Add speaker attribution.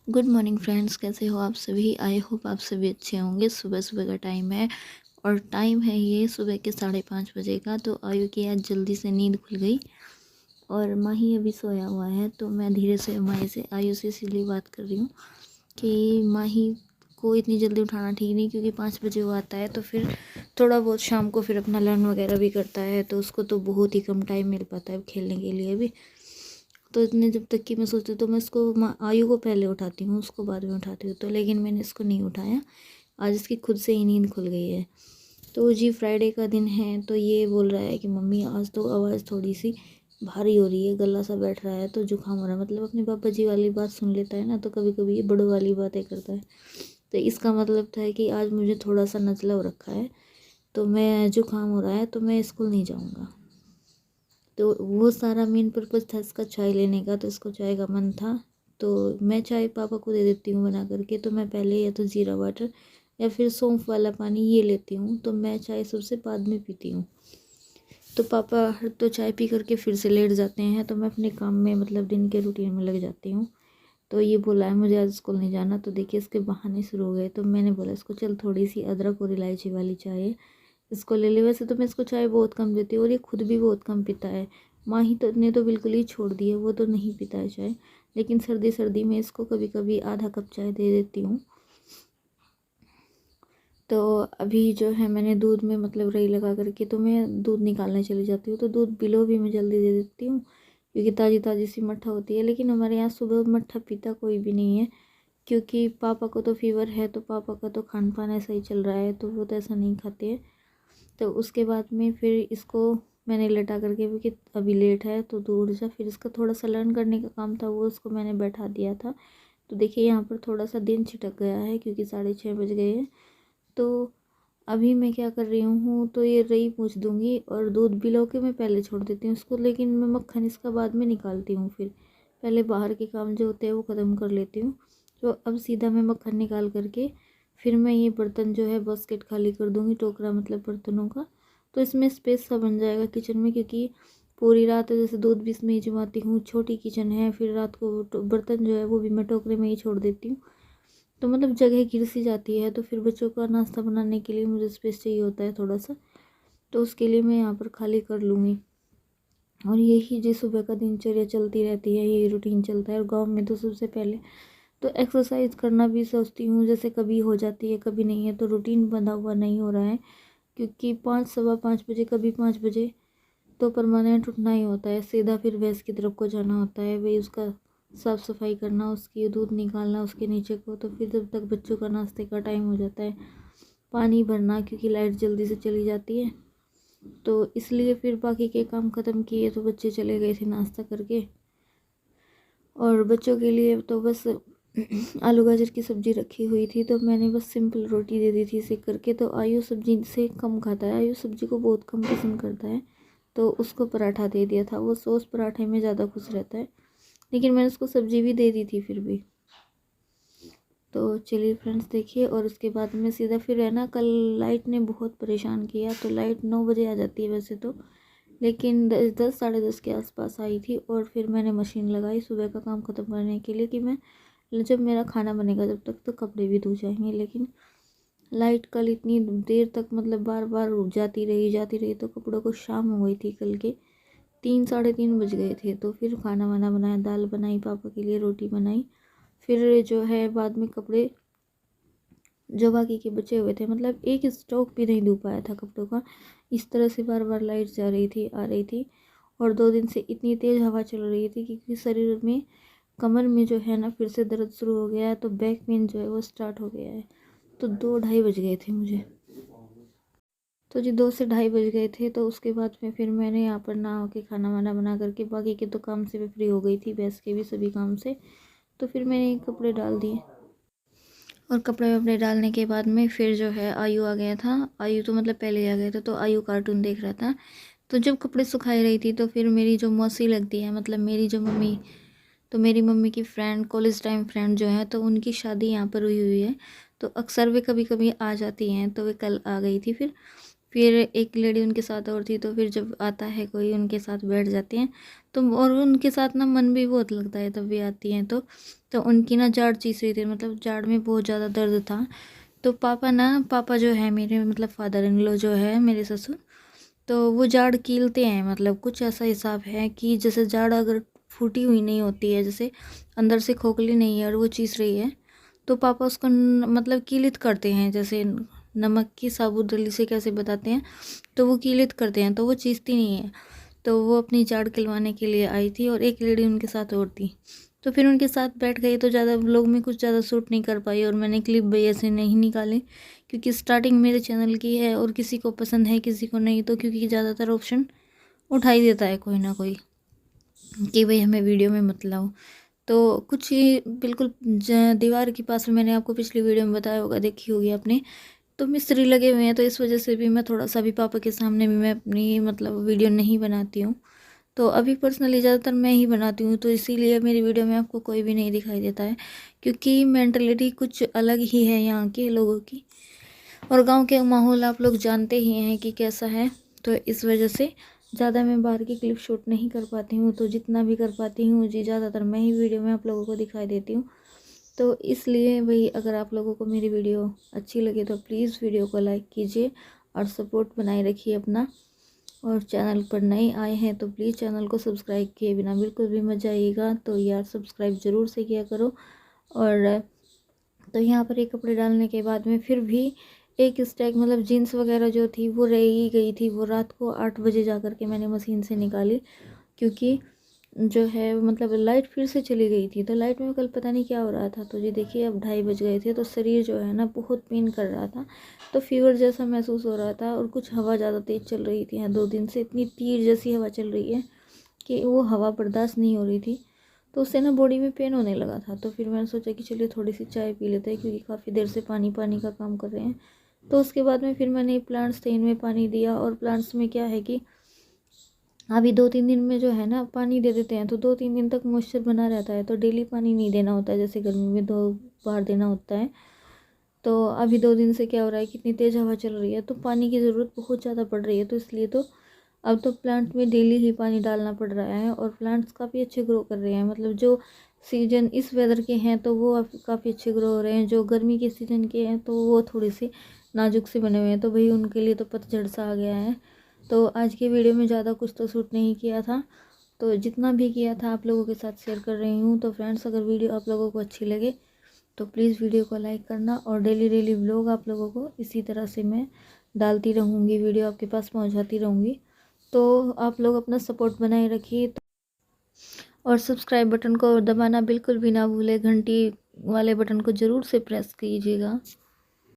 Speaker 1: Good morning friends, कैसे हो आप सभी। आई होप आप सभी अच्छे होंगे। सुबह सुबह का टाइम है और टाइम है ये सुबह के 5:30 बजे का। तो आयु की आज जल्दी से नींद खुल गई और माही अभी सोया हुआ है। तो मैं धीरे से माही से आयु से इसीलिए बात कर रही हूँ कि माही को इतनी जल्दी उठाना ठीक नहीं, क्योंकि 5 बजे वो आता है तो फिर थोड़ा बहुत शाम को फिर अपना लर्न वगैरह भी करता है, तो उसको तो बहुत ही कम टाइम मिल पाता है खेलने के लिए भी। तो इतने जब तक कि मैं सोचती तो मैं इसको आयु को पहले उठाती हूँ, उसको बाद में उठाती हूँ। तो लेकिन मैंने इसको नहीं उठाया, आज इसकी खुद से ही नींद खुल गई है। तो जी फ्राइडे का दिन है, तो ये बोल रहा है कि मम्मी आज तो आवाज़ थोड़ी सी भारी हो रही है, गला सा बैठ रहा है, तो जुकाम हो रहा है। मतलब अपने पापा जी वाली बात सुन लेता है ना, तो कभी कभी ये बड़ों वाली बातें करता है। तो इसका मतलब था कि आज मुझे थोड़ा सा नज़ला हो रखा है, तो मैं जुकाम हो रहा है तो मैं स्कूल नहीं जाऊँगा। तो वो सारा मेन पर्पज़ था इसका चाय लेने का। तो इसको चाय का मन था, तो मैं चाय पापा को दे देती हूँ बना करके। तो मैं पहले या तो ज़ीरा वाटर या फिर सौंफ वाला पानी ये लेती हूँ, तो मैं चाय सबसे बाद में पीती हूँ। तो पापा तो चाय पी करके फिर से लेट जाते हैं, तो मैं अपने काम में मतलब दिन के रूटीन में लग जाती हूँ। तो ये बोला है मुझे आज स्कूल नहीं जाना, तो देखिए इसके बहाने शुरू हो गए। तो मैंने बोला इसको चल थोड़ी सी अदरक और इलायची वाली चाय है, इसको ले ले। वैसे तो मैं इसको चाय बहुत कम देती हूँ और ये खुद भी बहुत कम पीता है। माही तो ने तो बिल्कुल ही छोड़ दी है, वो तो नहीं पीता है चाय। लेकिन सर्दी सर्दी में इसको कभी कभी आधा कप चाय दे देती हूँ। तो अभी जो है मैंने दूध में मतलब रई लगा करके तो मैं दूध निकालने चली जाती हूँ। तो दूध बिलो भी मैं जल्दी दे देती हूँ, क्योंकि ताज़ी ताज़ी सी मट्ठा होती है। लेकिन हमारे यहाँ सुबह मट्ठा पीता कोई भी नहीं है, क्योंकि पापा को तो फीवर है, तो पापा का तो खान पान ऐसा ही चल रहा है, तो वो तो ऐसा नहीं खाते हैं। तो उसके बाद में फिर इसको मैंने लेटा करके, क्योंकि अभी लेट है तो दूर जा, फिर इसका थोड़ा सा लर्न करने का काम था, वो उसको मैंने बैठा दिया था। तो देखिए यहाँ पर थोड़ा सा दिन छिटक गया है, क्योंकि 6:30 बज गए हैं। तो अभी मैं क्या कर रही हूँ, तो ये रई पूछ दूँगी और दूध बिलो के मैं पहले छोड़ देती हूँ उसको। लेकिन मैं मक्खन इसका बाद में निकालती हूँ, फिर पहले बाहर के काम जो होते हैं वो ख़त्म कर लेती हूँ। तो अब सीधा मैं मक्खन निकाल करके फिर मैं ये बर्तन जो है बास्केट खाली कर दूँगी, टोकरा मतलब बर्तनों का। तो इसमें स्पेस सा बन जाएगा किचन में, क्योंकि पूरी रात जैसे दूध भी इसमें ही जमाती हूँ। छोटी किचन है, फिर रात को बर्तन जो है वो भी मैं टोकरे में ही छोड़ देती हूँ। तो मतलब जगह घिर सी जाती है। तो फिर बच्चों का नाश्ता बनाने के लिए मुझे स्पेस चाहिए होता है थोड़ा सा, तो उसके लिए मैं यहाँ पर खाली कर लूँगी। और यही जो सुबह का दिनचर्या चलती रहती है, यही रूटीन चलता है। और गांव में तो सबसे पहले तो एक्सरसाइज करना भी सोचती हूँ, जैसे कभी हो जाती है कभी नहीं है, तो रूटीन बंधा हुआ नहीं हो रहा है। क्योंकि 5 सवा 5 बजे, कभी 5 बजे तो परमानेंट उठना ही होता है। सीधा फिर भैंस की तरफ को जाना होता है, वही उसका साफ़ सफाई करना, उसकी दूध निकालना उसके नीचे को। तो फिर जब तक बच्चों का नाश्ते का टाइम हो जाता है, पानी भरना, क्योंकि लाइट जल्दी से चली जाती है, तो इसलिए फिर बाकी के काम ख़त्म किए तो बच्चे चले गए थे नाश्ता करके। और बच्चों के लिए तो बस आलू गाजर की सब्ज़ी रखी हुई थी, तो मैंने बस सिंपल रोटी दे दी थी सेक करके। तो आयु सब्ज़ी से कम खाता है, आयु सब्ज़ी को बहुत कम पसंद करता है, तो उसको पराठा दे दिया था। वो सॉस पराठे में ज़्यादा खुश रहता है, लेकिन मैंने उसको सब्ज़ी भी दे दी थी फिर भी। तो चलिए फ्रेंड्स देखिए, और उसके बाद में सीधा फिर है ना, कल लाइट ने बहुत परेशान किया। तो लाइट 9 बजे आ जाती है वैसे तो, लेकिन 10 10:30 के आसपास आई थी। और फिर मैंने मशीन लगाई सुबह का काम ख़त्म करने के लिए, कि मैं जब मेरा खाना बनेगा जब तक तो कपड़े भी धो जाएंगे। लेकिन लाइट कल इतनी देर तक मतलब बार बार जाती रही, तो कपड़ों को शाम हो गई थी कल के, 3 साढ़े 3 बज गए थे। तो फिर खाना वाना बनाया, दाल बनाई पापा के लिए, रोटी बनाई। फिर जो है बाद में कपड़े जो बाकी के बचे हुए थे, मतलब एक स्टॉक भी नहीं धो पाया था कपड़ों का। इस तरह से बार बार लाइट जा रही थी आ रही थी। और 2 दिन से इतनी तेज़ हवा चल रही थी, क्योंकि शरीर में कमर में जो है ना फिर से दर्द शुरू हो गया है, तो बैक पेन जो है वो स्टार्ट हो गया है। तो 2 ढाई बज गए थे मुझे। तो जी 2 से ढाई बज गए थे। तो उसके बाद में फिर मैंने यहाँ पर नहा के खाना वाना बना करके बाकी के तो काम से भी फ्री हो गई थी, भैंस के भी सभी काम से। तो फिर मैंने कपड़े डाल दिए, और कपड़े वपड़े डालने के बाद में फिर जो है आयु आ गया था। आयु तो मतलब पहले ही आ गया था, तो आयु कार्टून देख रहा था। तो जब कपड़े सुखाई रही थी, तो फिर मेरी जो मौसी लगती है, मतलब मेरी जो मम्मी, तो मेरी मम्मी की फ्रेंड, कॉलेज टाइम फ्रेंड जो है, तो उनकी शादी यहाँ पर हुई हुई है। तो अक्सर वे कभी कभी आ जाती हैं, तो वे कल आ गई थी फिर। फिर एक लेडी उनके साथ और थी, तो फिर जब आता है कोई उनके साथ बैठ जाते हैं तो, और उनके साथ ना मन भी बहुत लगता है तब भी आती हैं तो उनकी ना जाड़ चीस रही थी, मतलब जाड़ में बहुत ज़्यादा दर्द था। तो पापा जो है मेरे, मतलब फादर इन लॉ जो है मेरे ससुर, तो वो जाड़ कीलते हैं। मतलब कुछ ऐसा हिसाब है कि जैसे जाड़ अगर फूटी हुई नहीं होती है, जैसे अंदर से खोखली नहीं है और वो चीस रही है, तो पापा उसको मतलब कीलित करते हैं, जैसे नमक की साबुत दली से कैसे बताते हैं, तो वो कीलित करते हैं, तो वो चीसती नहीं है। तो वो अपनी जाड़ खिलवाने के लिए आई थी और एक लेडी उनके साथ और थी, तो फिर उनके साथ बैठ गई। तो ज़्यादा व्लॉग में कुछ ज़्यादा शूट नहीं कर पाई और मैंने क्लिप भी ऐसे नहीं निकाले, क्योंकि स्टार्टिंग मेरे चैनल की है और किसी को पसंद है किसी को नहीं, तो क्योंकि ज़्यादातर ऑप्शन उठा ही देता है कोई ना कोई कि भाई हमें वीडियो में मत लाओ। तो कुछ ही बिल्कुल दीवार के पास में, मैंने आपको पिछली वीडियो में बताया होगा, देखी होगी आपने, तो मिस्त्री लगे हुए हैं, तो इस वजह से भी मैं थोड़ा सा भी पापा के सामने भी मैं अपनी मतलब वीडियो नहीं बनाती हूँ। तो अभी पर्सनली ज़्यादातर मैं ही बनाती हूँ, तो इसीलिए मेरी वीडियो में आपको कोई भी नहीं दिखाई देता है, क्योंकि मेंटलिटी कुछ अलग ही है यहाँ के लोगों की, और गांव के माहौल आप लोग जानते ही हैं कि कैसा है। तो इस वजह से ज़्यादा मैं बाहर की क्लिप शूट नहीं कर पाती हूँ, तो जितना भी कर पाती हूँ जी ज़्यादातर मैं ही वीडियो में आप लोगों को दिखाई देती हूँ। तो इसलिए भाई अगर आप लोगों को मेरी वीडियो अच्छी लगे तो प्लीज़ वीडियो को लाइक कीजिए और सपोर्ट बनाए रखिए अपना, और चैनल पर नए आए हैं तो प्लीज़ चैनल को सब्सक्राइब किए बिना बिल्कुल भी मत जाइएगा, तो यार सब्सक्राइब ज़रूर से किया करो। और तो यहाँ पर ये कपड़े डालने के बाद में फिर भी एक स्टैक मतलब जीन्स वगैरह जो थी वो रह ही गई थी, वो रात को 8 बजे जा कर के मैंने मशीन से निकाली, क्योंकि जो है मतलब लाइट फिर से चली गई थी। तो लाइट में कल पता नहीं क्या हो रहा था, तो ये देखिए अब 2:30 बज गए थे, तो शरीर जो है ना बहुत पेन कर रहा था, तो फीवर जैसा महसूस हो रहा था, और कुछ हवा ज़्यादा तेज़ चल रही थी। यहाँ 2 दिन से इतनी तीर जैसी हवा चल रही है कि वो हवा बर्दाश्त नहीं हो रही थी, तो उससे ना बॉडी में पेन होने लगा था। तो फिर मैंने सोचा कि चलिए थोड़ी सी चाय पी लेते हैं, क्योंकि काफ़ी देर से पानी पानी का काम कर रहे हैं। तो उसके बाद में फिर मैंने प्लांट्स थे इनमें पानी दिया, और प्लांट्स में क्या है कि अभी 2-3 दिन में जो है ना पानी दे देते हैं तो 2-3 दिन तक मॉइस्चर बना रहता है, तो डेली पानी नहीं देना होता है, जैसे गर्मी में 2 बार देना होता है। तो अभी 2 दिन से क्या हो रहा है, कितनी तेज़ हवा चल रही है, तो पानी की ज़रूरत बहुत ज़्यादा पड़ रही है, तो इसलिए तो अब तो प्लांट में डेली ही पानी डालना पड़ रहा है, और प्लांट्स काफ़ी अच्छे ग्रो कर रहे हैं। मतलब जो सीजन इस वेदर के हैं तो वो अब काफ़ी अच्छे ग्रो हो रहे हैं, जो गर्मी के सीज़न के हैं तो वो थोड़े से नाजुक से बने हुए हैं, तो भाई उनके लिए तो पतझड़ सा आ गया है। तो आज की वीडियो में ज़्यादा कुछ तो शूट नहीं किया था, तो जितना भी किया था आप लोगों के साथ शेयर कर रही हूँ। तो फ्रेंड्स अगर वीडियो आप लोगों को अच्छी लगे तो प्लीज़ वीडियो को लाइक करना, और डेली व्लॉग आप लोगों को इसी तरह से मैं डालती रहूँगी, वीडियो आपके पास पहुँचाती रहूँगी। तो आप लोग अपना सपोर्ट बनाए रखिए, और सब्सक्राइब बटन को दबाना बिल्कुल भी ना भूलें, घंटी वाले बटन को ज़रूर से प्रेस कीजिएगा।